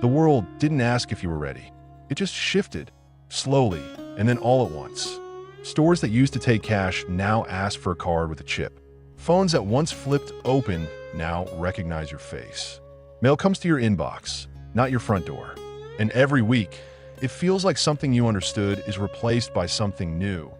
The world didn't ask if you were ready. It just shifted, slowly, and then all at once. Stores that used to take cash now ask for a card with a chip. Phones that once flipped open now recognize your face. Mail comes to your inbox, not your front door. And every week, it feels like something you understood is replaced by something new,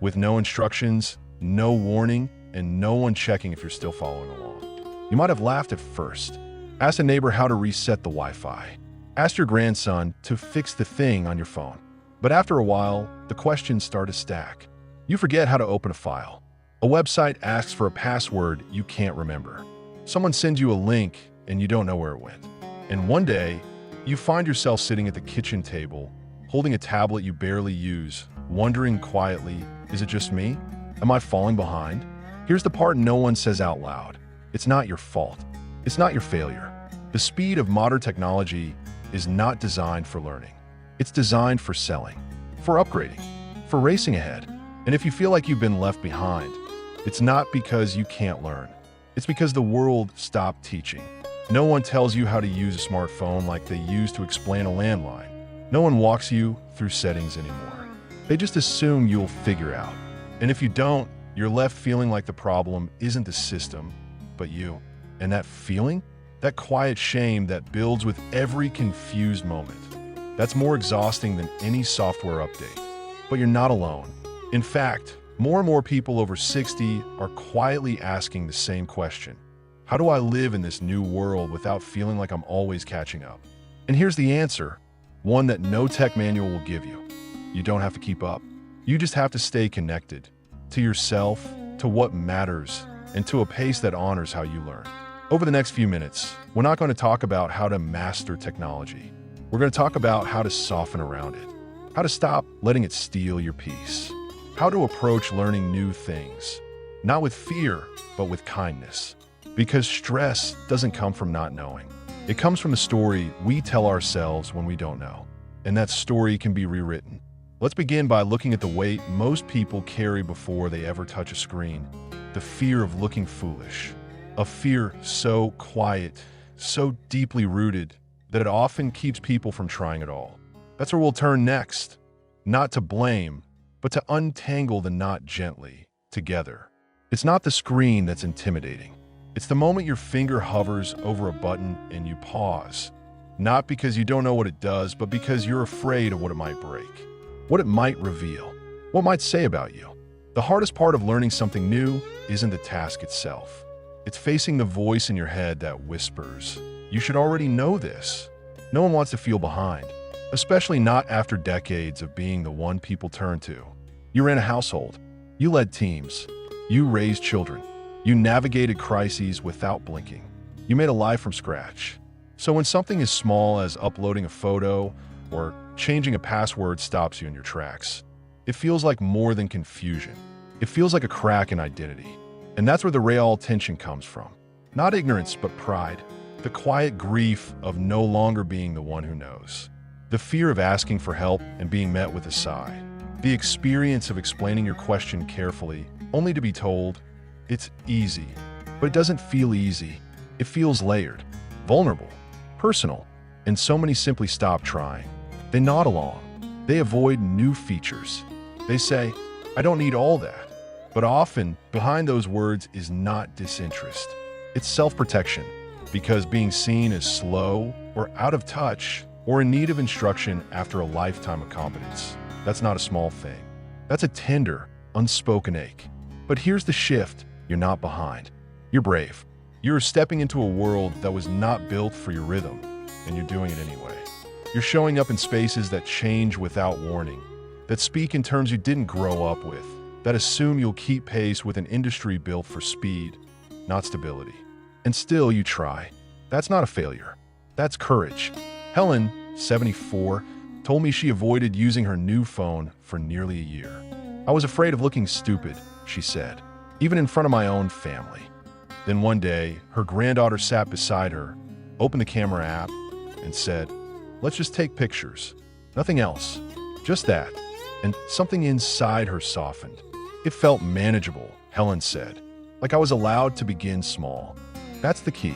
with no instructions, no warning, and no one checking if you're still following along. You might have laughed at first, asked a neighbor how to reset the Wi-Fi, asked your grandson to fix the thing on your phone. But after a while, the questions start to stack. You forget how to open a file. A website asks for a password you can't remember. Someone sends you a link and you don't know where it went. And one day, you find yourself sitting at the kitchen table, holding a tablet you barely use, wondering quietly, is it just me? Am I falling behind? Here's the part no one says out loud. It's not your fault. It's not your failure. The speed of modern technology is not designed for learning. It's designed for selling, for upgrading, for racing ahead. And if you feel like you've been left behind, it's not because you can't learn. It's because the world stopped teaching. No one tells you how to use a smartphone like they used to explain a landline. No one walks you through settings anymore. They just assume you'll figure out. And if you don't, you're left feeling like the problem isn't the system, but you. And that feeling, that quiet shame that builds with every confused moment, that's more exhausting than any software update. But you're not alone. In fact, more and more people over 60 are quietly asking the same question. How do I live in this new world without feeling like I'm always catching up? And here's the answer, one that no tech manual will give you. You don't have to keep up. You just have to stay connected to yourself, to what matters, and to a pace that honors how you learn. Over the next few minutes, we're not going to talk about how to master technology. We're going to talk about how to soften around it, how to stop letting it steal your peace, how to approach learning new things, not with fear, but with kindness. Because stress doesn't come from not knowing. It comes from the story we tell ourselves when we don't know. And that story can be rewritten. Let's begin by looking at the weight most people carry before they ever touch a screen. The fear of looking foolish. A fear so quiet, so deeply rooted, that it often keeps people from trying at all. That's where we'll turn next. Not to blame, but to untangle the knot gently, together. It's not the screen that's intimidating. It's the moment your finger hovers over a button and you pause. Not because you don't know what it does, but because you're afraid of what it might break, what it might reveal, what it might say about you. The hardest part of learning something new isn't the task itself. It's facing the voice in your head that whispers, you should already know this. No one wants to feel behind, especially not after decades of being the one people turn to. You ran a household. You led teams. You raised children. You navigated crises without blinking. You made a life from scratch. So when something as small as uploading a photo or changing a password stops you in your tracks, it feels like more than confusion. It feels like a crack in identity. And that's where the real tension comes from. Not ignorance, but pride. The quiet grief of no longer being the one who knows. The fear of asking for help and being met with a sigh. The experience of explaining your question carefully, only to be told, it's easy, but it doesn't feel easy. It feels layered, vulnerable, personal, and so many simply stop trying. They nod along. They avoid new features. They say, I don't need all that. But often, behind those words is not disinterest. It's self-protection, because being seen as slow or out of touch or in need of instruction after a lifetime of competence, that's not a small thing. That's a tender, unspoken ache. But here's the shift. You're not behind. You're brave. You're stepping into a world that was not built for your rhythm, and you're doing it anyway. You're showing up in spaces that change without warning, that speak in terms you didn't grow up with, that assume you'll keep pace with an industry built for speed, not stability. And still you try. That's not a failure. That's courage. Helen, 74, told me she avoided using her new phone for nearly a year. I was afraid of looking stupid, she said, even in front of my own family. Then one day, her granddaughter sat beside her, opened the camera app, and said, let's just take pictures. Nothing else. Just that. And something inside her softened. It felt manageable, Helen said, like I was allowed to begin small. That's the key.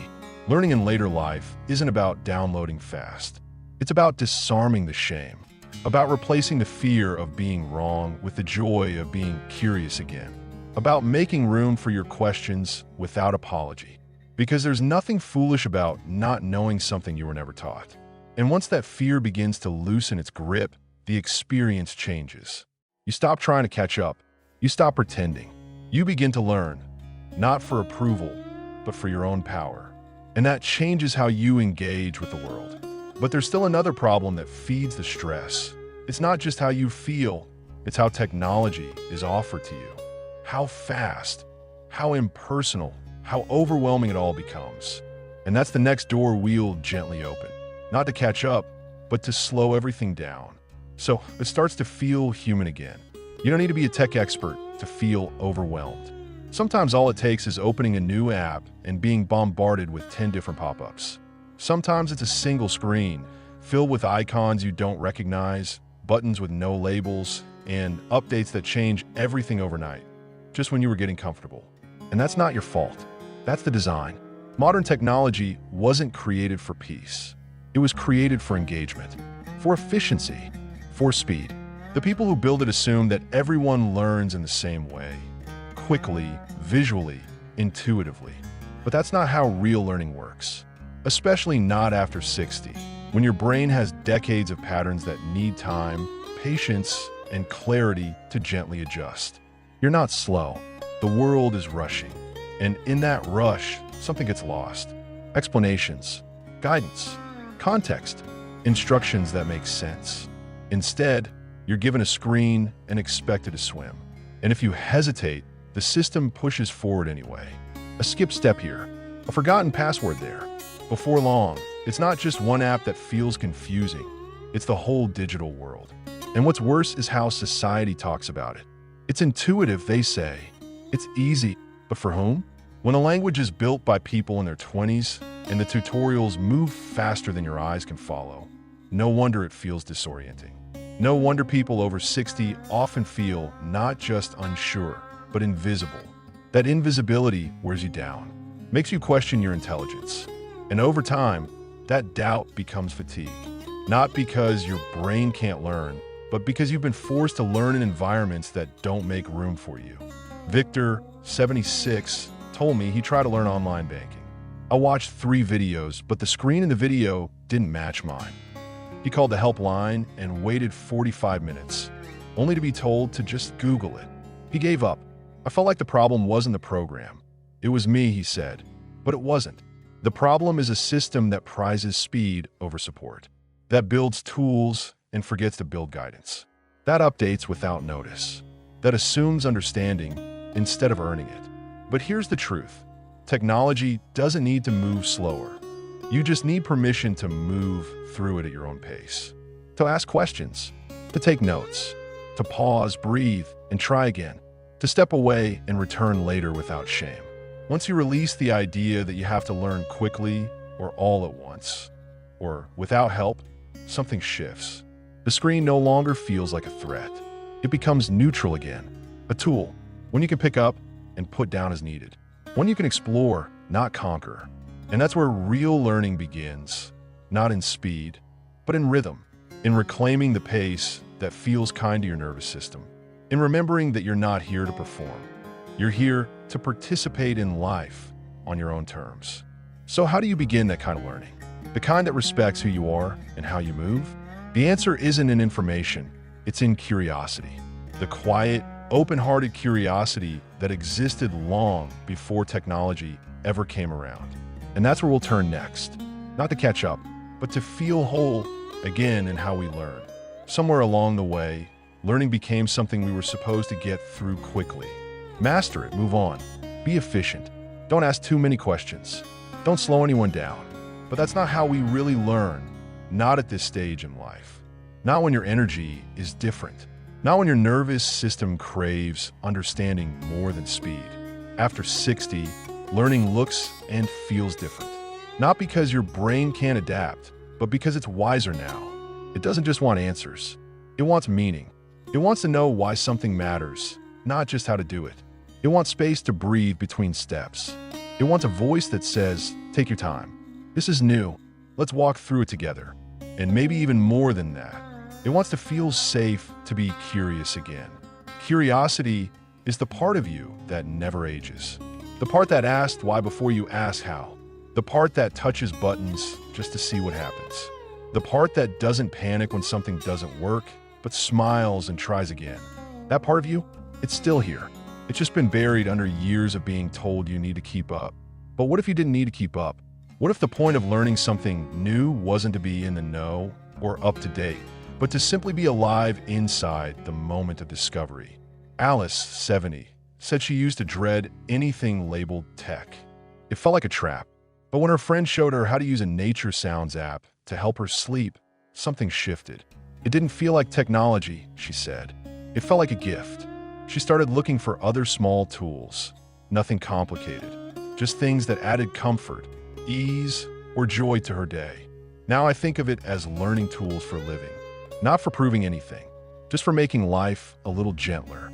Learning in later life isn't about downloading fast. It's about disarming the shame, about replacing the fear of being wrong with the joy of being curious again, about making room for your questions without apology. Because there's nothing foolish about not knowing something you were never taught. And once that fear begins to loosen its grip, the experience changes. You stop trying to catch up. You stop pretending. You begin to learn, not for approval, but for your own power. And that changes how you engage with the world. But there's still another problem that feeds the stress. It's not just how you feel, it's how technology is offered to you. How fast, how impersonal, how overwhelming it all becomes. And that's the next door we'll gently open. Not to catch up, but to slow everything down. So it starts to feel human again. You don't need to be a tech expert to feel overwhelmed. Sometimes all it takes is opening a new app and being bombarded with 10 different pop-ups. Sometimes it's a single screen filled with icons you don't recognize, buttons with no labels, and updates that change everything overnight, just when you were getting comfortable. And that's not your fault. That's the design. Modern technology wasn't created for peace. It was created for engagement, for efficiency, for speed. The people who build it assume that everyone learns in the same way, quickly, visually, intuitively. But that's not how real learning works, especially not after 60, when your brain has decades of patterns that need time, patience, and clarity to gently adjust. You're not slow. The world is rushing. And in that rush, something gets lost. Explanations, guidance, context, instructions that make sense. Instead, you're given a screen and expected to swim. And if you hesitate, the system pushes forward anyway. A skip step here, a forgotten password there. Before long, it's not just one app that feels confusing, it's the whole digital world. And what's worse is how society talks about it. It's intuitive, they say. It's easy, but for whom? When a language is built by people in their 20s and the tutorials move faster than your eyes can follow, no wonder it feels disorienting. No wonder people over 60 often feel not just unsure, but invisible. That invisibility wears you down, makes you question your intelligence. And over time, that doubt becomes fatigue. Not because your brain can't learn, but because you've been forced to learn in environments that don't make room for you. Victor, 76, told me he tried to learn online banking. I watched 3 videos, but the screen in the video didn't match mine. He called the helpline and waited 45 minutes, only to be told to just Google it. He gave up. I felt like the problem wasn't the program. It was me, he said. But it wasn't. The problem is a system that prizes speed over support, that builds tools and forgets to build guidance, that updates without notice, that assumes understanding instead of earning it. But here's the truth. Technology doesn't need to move slower. You just need permission to move through it at your own pace, to ask questions, to take notes, to pause, breathe, and try again, to step away and return later without shame. Once you release the idea that you have to learn quickly or all at once, or without help, something shifts. The screen no longer feels like a threat. It becomes neutral again, a tool, one you can pick up and put down as needed, one you can explore, not conquer. And that's where real learning begins, not in speed, but in rhythm, in reclaiming the pace that feels kind to your nervous system, in remembering that you're not here to perform. You're here to participate in life on your own terms. So how do you begin that kind of learning? The kind that respects who you are and how you move? The answer isn't in information, it's in curiosity. The quiet, open-hearted curiosity that existed long before technology ever came around. And that's where we'll turn next. Not to catch up, but to feel whole again in how we learn. Somewhere along the way, learning became something we were supposed to get through quickly. Master it, move on. Be efficient. Don't ask too many questions. Don't slow anyone down. But that's not how we really learn. Not at this stage in life. Not when your energy is different. Not when your nervous system craves understanding more than speed. After 60, learning looks and feels different. Not because your brain can't adapt, but because it's wiser now. It doesn't just want answers. It wants meaning. It wants to know why something matters, not just how to do it. It wants space to breathe between steps. It wants a voice that says, take your time. This is new. Let's walk through it together. And maybe even more than that, it wants to feel safe to be curious again. Curiosity is the part of you that never ages. The part that asks why before you ask how. The part that touches buttons just to see what happens. The part that doesn't panic when something doesn't work, but smiles and tries again. That part of you, it's still here. It's just been buried under years of being told you need to keep up. But what if you didn't need to keep up? What if the point of learning something new wasn't to be in the know or up to date, but to simply be alive inside the moment of discovery? Alice, 70, said she used to dread anything labeled tech. It felt like a trap. But when her friend showed her how to use a nature sounds app to help her sleep, something shifted. It didn't feel like technology, she said. It felt like a gift. She started looking for other small tools, nothing complicated, just things that added comfort, ease, or joy to her day. Now I think of it as learning tools for living, not for proving anything, just for making life a little gentler.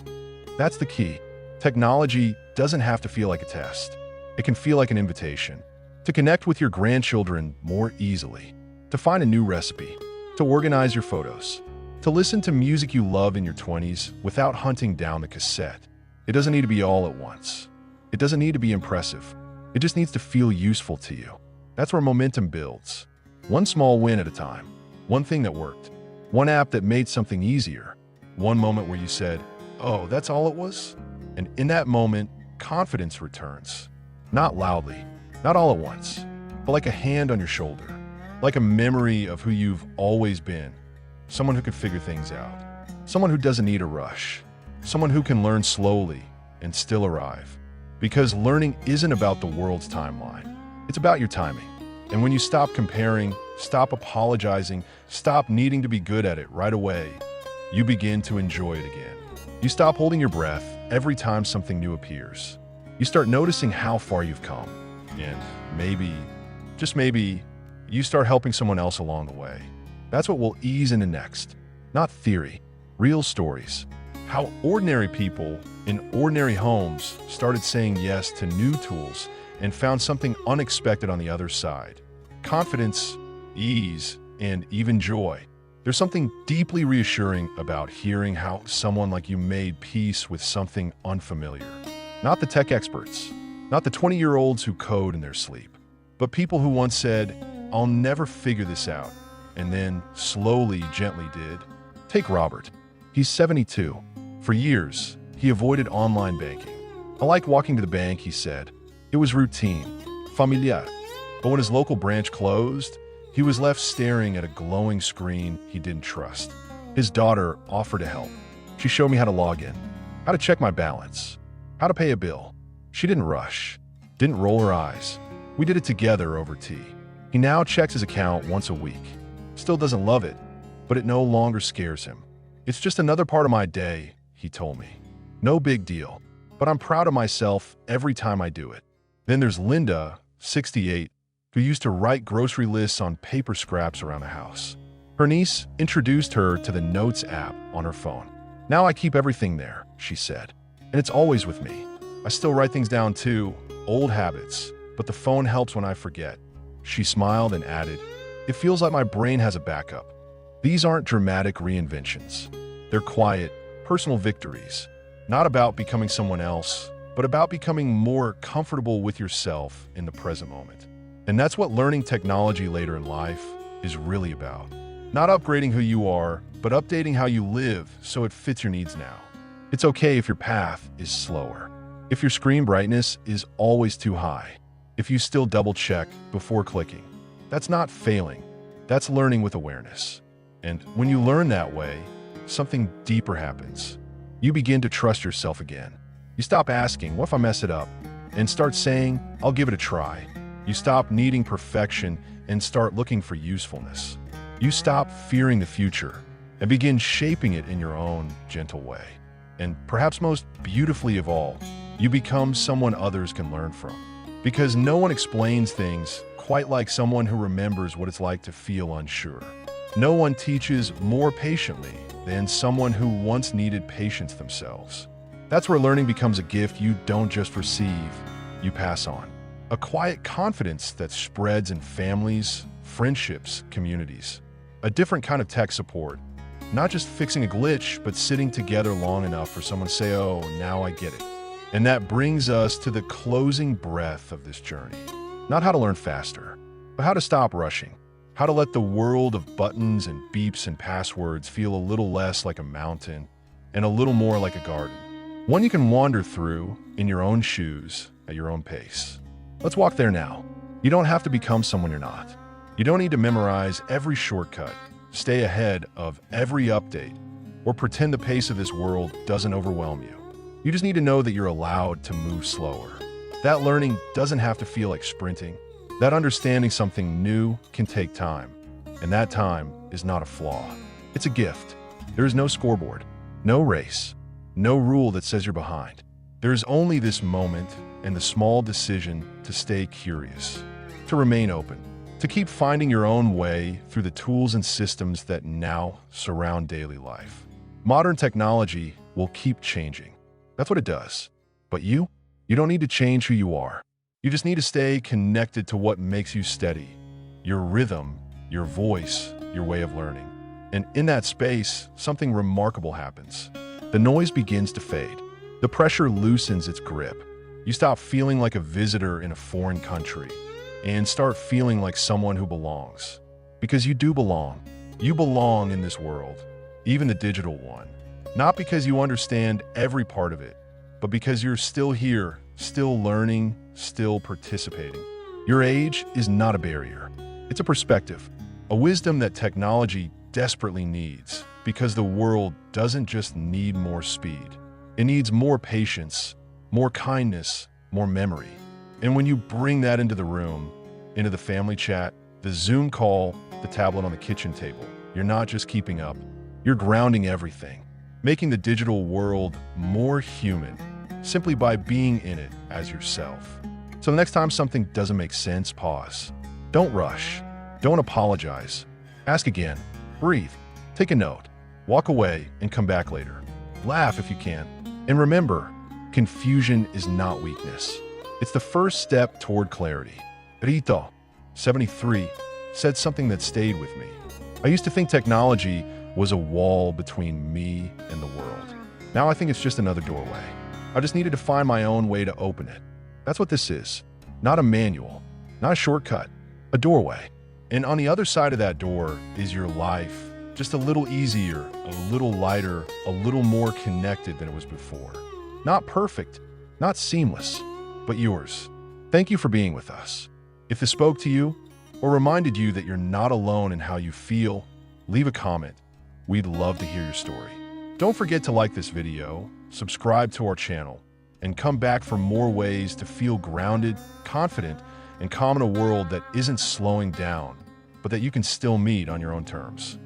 That's the key. Technology doesn't have to feel like a test. It can feel like an invitation to connect with your grandchildren more easily, to find a new recipe, to organize your photos, to listen to music you love in your 20s without hunting down the cassette. It doesn't need to be all at once. It doesn't need to be impressive. It just needs to feel useful to you. That's where momentum builds. One small win at a time. One thing that worked. One app that made something easier. One moment where you said, "Oh, that's all it was?" And in that moment, confidence returns. Not loudly, not all at once, but like a hand on your shoulder. Like a memory of who you've always been. Someone who can figure things out. Someone who doesn't need a rush. Someone who can learn slowly and still arrive. Because learning isn't about the world's timeline. It's about your timing. And when you stop comparing, stop apologizing, stop needing to be good at it right away, you begin to enjoy it again. You stop holding your breath every time something new appears. You start noticing how far you've come. And maybe, just maybe, you start helping someone else along the way. That's what we'll ease into next. Not theory, real stories. How ordinary people in ordinary homes started saying yes to new tools and found something unexpected on the other side. Confidence, ease, and even joy. There's something deeply reassuring about hearing how someone like you made peace with something unfamiliar. Not the tech experts, not the 20-year-olds who code in their sleep, but people who once said, "I'll never figure this out," and then slowly, gently did. Take Robert. He's 72. For years, he avoided online banking. "I like walking to the bank," he said. It was routine, familiar. But when his local branch closed, he was left staring at a glowing screen he didn't trust. His daughter offered to help. She showed me how to log in, how to check my balance, how to pay a bill. She didn't rush, didn't roll her eyes. We did it together over tea. He now checks his account once a week. Still doesn't love it, but it no longer scares him. "It's just another part of my day," he told me. "No big deal, but I'm proud of myself every time I do it." Then there's Linda, 68, who used to write grocery lists on paper scraps around the house. Her niece introduced her to the Notes app on her phone. "Now I keep everything there," she said, "and it's always with me. I still write things down too, old habits, but the phone helps when I forget." She smiled and added, "It feels like my brain has a backup." These aren't dramatic reinventions. They're quiet, personal victories, not about becoming someone else, but about becoming more comfortable with yourself in the present moment. And that's what learning technology later in life is really about. Not upgrading who you are, but updating how you live so it fits your needs now. It's okay if your path is slower, if your screen brightness is always too high, if you still double-check before clicking. That's not failing. That's learning with awareness. And when you learn that way, something deeper happens. You begin to trust yourself again. You stop asking, "What if I mess it up?" and start saying, "I'll give it a try." You stop needing perfection and start looking for usefulness. You stop fearing the future and begin shaping it in your own gentle way. And perhaps most beautifully of all, you become someone others can learn from. Because no one explains things quite like someone who remembers what it's like to feel unsure. No one teaches more patiently than someone who once needed patience themselves. That's where learning becomes a gift you don't just receive, you pass on. A quiet confidence that spreads in families, friendships, communities. A different kind of tech support. Not just fixing a glitch, but sitting together long enough for someone to say, oh, now I get it. And that brings us to the closing breath of this journey. Not how to learn faster, but how to stop rushing. How to let the world of buttons and beeps and passwords feel a little less like a mountain and a little more like a garden. One you can wander through in your own shoes at your own pace. Let's walk there now. You don't have to become someone you're not. You don't need to memorize every shortcut, stay ahead of every update, or pretend the pace of this world doesn't overwhelm you. You just need to know that you're allowed to move slower. That learning doesn't have to feel like sprinting. That understanding something new can take time, and that time is not a flaw. It's a gift. There is no scoreboard, no race, no rule that says you're behind. There is only this moment and the small decision to stay curious, to remain open, to keep finding your own way through the tools and systems that now surround daily life. Modern technology will keep changing. That's what it does. But you don't need to change who you are. You just need to stay connected to what makes you steady, your rhythm, your voice, your way of learning. And in that space, something remarkable happens. The noise begins to fade. The pressure loosens its grip. You stop feeling like a visitor in a foreign country and start feeling like someone who belongs. Because you do belong. You belong in this world, even the digital one. Not because you understand every part of it, but because you're still here, still learning, still participating. Your age is not a barrier. It's a perspective, a wisdom that technology desperately needs, because the world doesn't just need more speed. It needs more patience, more kindness, more memory. And when you bring that into the room, into the family chat, the Zoom call, the tablet on the kitchen table, you're not just keeping up, you're grounding everything, making the digital world more human, simply by being in it as yourself. So the next time something doesn't make sense, pause. Don't rush. Don't apologize. Ask again. Breathe. Take a note. Walk away and come back later. Laugh if you can. And remember, confusion is not weakness. It's the first step toward clarity. Rito, 73, said something that stayed with me. I used to think technology was a wall between me and the world. Now I think it's just another doorway. I just needed to find my own way to open it. That's what this is. Not a manual, not a shortcut, a doorway. And on the other side of that door is your life, just a little easier, a little lighter, a little more connected than it was before. Not perfect, not seamless, but yours. Thank you for being with us. If this spoke to you or reminded you that you're not alone in how you feel, leave a comment. We'd love to hear your story. Don't forget to like this video, subscribe to our channel, and come back for more ways to feel grounded, confident, and calm in a world that isn't slowing down, but that you can still meet on your own terms.